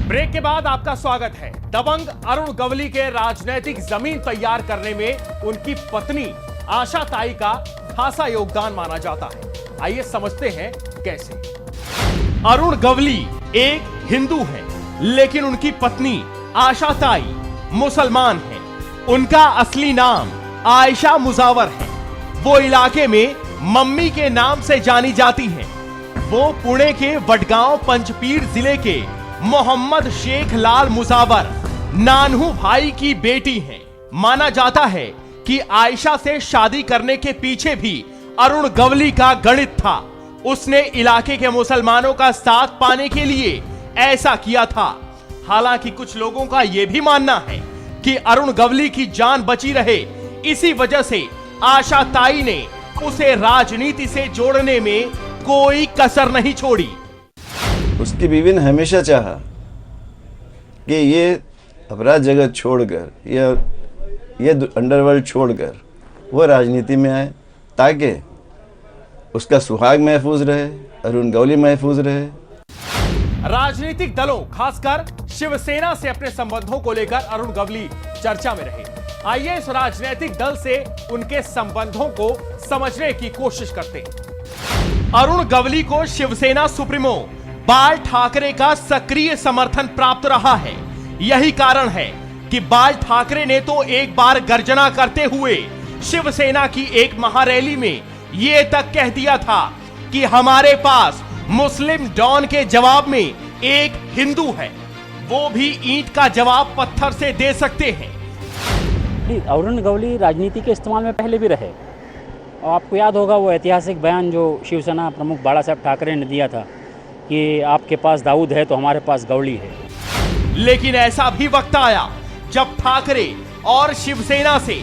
Break के बाद आपका स्वागत है। दबंग अरुण गवली के राजनीतिक जमीन तैयार करने में उनकी पत्नी आशा ताई का खासा योगदान माना जाता है। आइए समझते हैं कैसे। अरुण गवली एक हिंदू है, लेकिन उनकी पत्नी आशा ताई मुसलमान है। उनका असली नाम आयशा मुजावर है। वो इलाके में मम्मी के नाम से जानी जाती हैं। वो पुणे के वडगांव पंचपीर जिले के मोहम्मद शेख लाल मुजावर नानहू भाई की बेटी हैं। माना जाता है कि आयशा से शादी करने के पीछे भी अरुण गवली का गणित था। उसने इलाके के मुसलमानों का साथ पाने के लिए ऐसा किया था। हालांकि कुछ लोगों का यह भी मानना है कि अरुण गवली की जान बची रहे, इसी वजह से आशा ताई ने उसे राजनीति से जोड़ने में कोई कसर नहीं छोड़ी। उसकी बीवी ने हमेशा चाहा कि ये अपराध जगत छोड़कर ये अंडरवर्ल्ड छोड़कर वो राजनीति में आए, ताकि उसका सुहाग महफूज रहे, अरुण गवली महफूज रहे। राजनीतिक दलों, खासकर शिवसेना से अपने संबंधों को लेकर अरुण गवली चर्चा में रहे। आइए इस राजनीतिक दल से उनके संबंधों को समझने की कोशिश करते हैं। अरुण गवली को शिवसेना सुप्रीमो बाल ठाकरे का सक्रिय समर्थन प्राप्त रहा है। यही कारण है कि बाल ठाकरे ने तो एक बार गर्जना करते हुए शिवसेना की एक महारैली में यह तक कह दिया था कि हमारे पास मुस्लिम डॉन के जवाब में एक हिंदू है, वो भी ईंट का जवाब पत्थर से दे सकते हैं। अरुण गवली राजनीति के इस्तेमाल में पहले भी रहे, और आपको याद होगा वो ऐतिहासिक बयान जो शिवसेना प्रमुख बाला साहब ठाकरे ने दिया था कि आपके पास दाऊद है तो हमारे पास गवली है। लेकिन ऐसा भी वक्त आया जब ठाकरे और शिवसेना से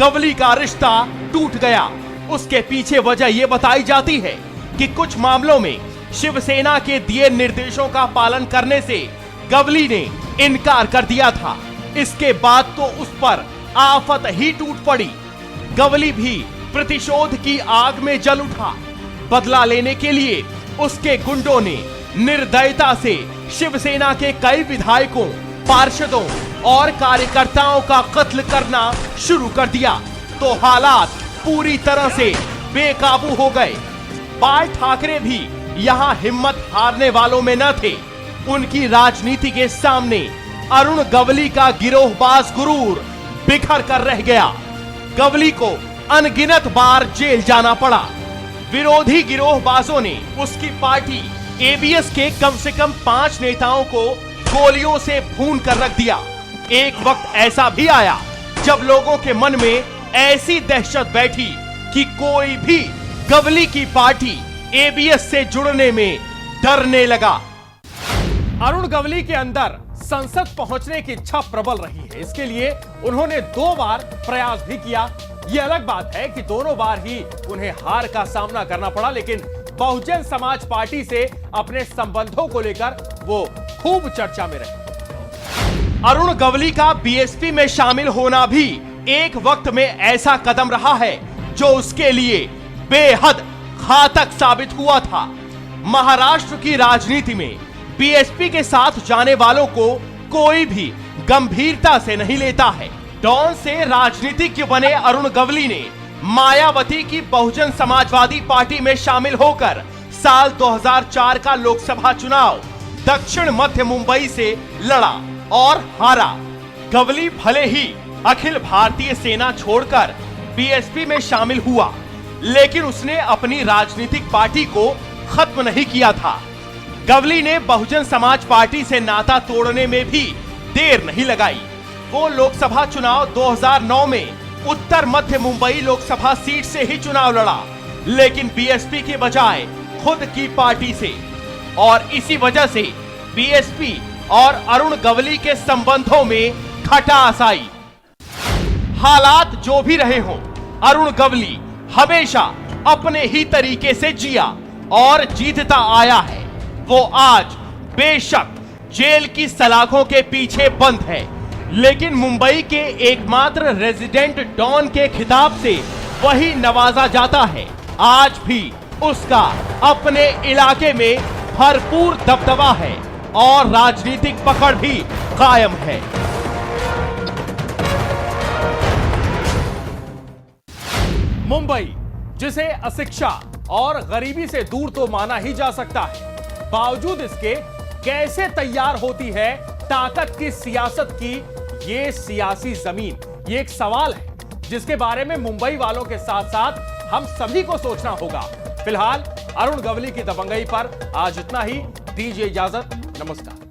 गवली का रिश्ता टूट गया। उसके पीछे वजह यह बताई जाती है कि कुछ मामलों में शिवसेना के दिए निर्देशों का पालन करने से गवली ने इनकार कर दिया था। इसके बाद तो उस पर आफत ही टूट पड़ी। गवली भी प्रतिशोध की आग में जल उठा। बदला लेने के लिए उसके गुंडों ने निर्दयता से शिवसेना के कई विधायकों, पार्षदों और कार्यकर्ताओं का कत्ल करना शुरू कर दिया, तो हालात पूरी तरह से बेकाबू हो गए। बाल ठाकरे भी यहां हिम्मत हारने वालों में न थे। उनकी राजनीति के सामने अरुण गवली का गिरोहबाज गुरूर बिखर कर रह गया। गवली को अनगिनत बार जेल जाना पड़ा। विरोधी गिरोहबाजों ने उसकी पार्टी एबीएस के कम से कम 5 नेताओं को गोलियों से भून कर रख दिया। एक वक्त ऐसा भी आया जब लोगों के मन में ऐसी दहशत बैठी कि कोई भी गवली की पार्टी एबीएस से जुड़ने में डरने लगा। अरुण गवली के अंदर संसद पहुंचने की इच्छा प्रबल रही है। इसके लिए उन्होंने 2 बार प्रयास भी किया। यह अलग बात है कि दोनों बार ही उन्हें हार का सामना करना पड़ा, लेकिन बहुजन समाज पार्टी से अपने संबंधों को लेकर वो खूब चर्चा में रहे। अरुण गवली का बीएसपी में शामिल होना भी एक वक्त में ऐसा कदम रहा है जो उसके लिए बेहद घातक साबित हुआ था। महाराष्ट्र की राजनीति में बीएसपी के साथ जाने वालों को कोई भी गंभीरता से नहीं लेता है। डॉन से राजनीतिज्ञ बने अरुण गवली ने मायावती की बहुजन समाजवादी पार्टी में शामिल होकर साल 2004 का लोकसभा चुनाव दक्षिण मध्य मुंबई से लड़ा और हारा। गवली भले ही अखिल भारतीय सेना छोड़कर बीएसपी में शामिल हुआ, लेकिन उसने अपनी राजनीतिक पार्टी को खत्म नहीं किया था। गवली ने बहुजन समाज पार्टी से नाता तोड़ने में भी देर नहीं लगाई। वो लोकसभा चुनाव 2009 में उत्तर मध्य मुंबई लोकसभा सीट से ही चुनाव लड़ा, लेकिन बीएसपी के बजाय खुद की पार्टी से, और इसी वजह से बीएसपी और अरुण गवली के संबंधों में खटास आई। हालात जो भी रहे हों, अरुण गवली हमेशा अपने ही तरीके से जिया और जीतता आया है। वो आज बेशक जेल की सलाखों के पीछे बंद है, लेकिन मुंबई के एकमात्र रेजिडेंट डॉन के खिताब से वही नवाजा जाता है। आज भी उसका अपने इलाके में भरपूर दबदबा है। और राजनीतिक पकड़ भी कायम है। मुंबई, जिसे अशिक्षा और गरीबी से दूर तो माना ही जा सकता है, बावजूद इसके कैसे तैयार होती है ताकत की सियासत की ये सियासी जमीन, ये एक सवाल है जिसके बारे में मुंबई वालों के साथ साथ हम सभी को सोचना होगा। फिलहाल अरुण गवली की दबंगई पर आज इतना ही। दीजिए इजाजत, नमस्कार।